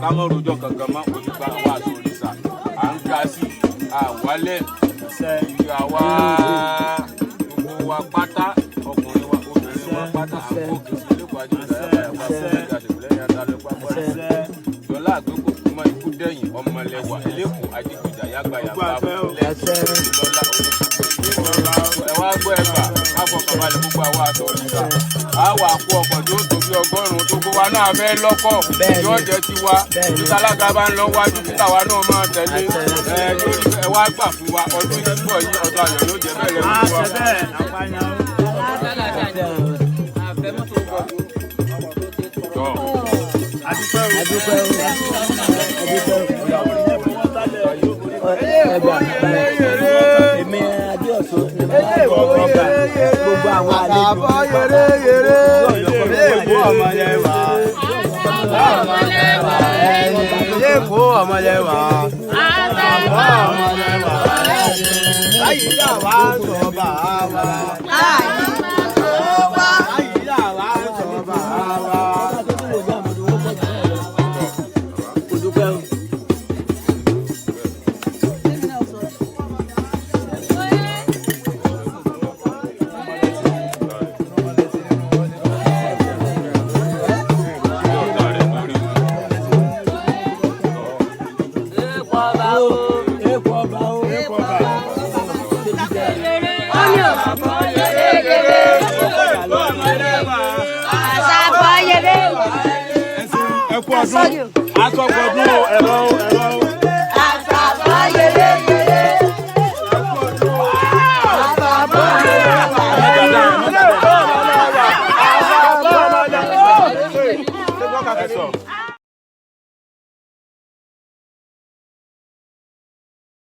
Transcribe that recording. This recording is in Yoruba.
ká mọ́ rojọ́ kankan mọ́ òṣùpá wa àti òrìṣà à ń ga sí àwálẹ̀ àwa gbogbo wa pátá ọkùnrin wa obìnrin wa pátá à ń kó kìsì lẹ́kọ̀ọ́ ajé ìdáyàbá ẹ̀wà fún ẹ̀ka àtìlẹ́yìn adálẹ́pá pẹ̀lú ìjọlá àgbékò kúmọ́ ikú dẹ́yìn ọmọlẹ́wà ẹlẹ́kùn ajígbèjà yàgbàyàgbà lẹ́sẹ̀ ìlọ́lá olóṣùpọ̀ ẹ wá gbọ́ ẹ̀fà káfọkànbalẹ̀ gbogbo àwa àti òrìṣà àwa kó ọkọ̀ tó tóbi 100 tó gbogbo wa náà fẹ́ lọ́kọ̀ yóò jẹ́ tiwa títálága bá ń lọ wájú títáwa náà máa tẹ̀lé ẹ wá gbà fún wa ọdún yìí bọ̀ yìí ọdún ayọ̀ yóò jẹ́ bẹ́ẹ̀ lẹ́nu wa. Èmi Adéọ̀sùn ni mo máa ń bọ̀ gbogbo àwọn àlejò ọmọlẹ́wà láyé yà wá sọ bàbá Asọ̀gbọ̀dún ẹ̀rọ. Àṣàbọ̀ yẹlé yẹlé. Àṣàbọ̀ yẹlé.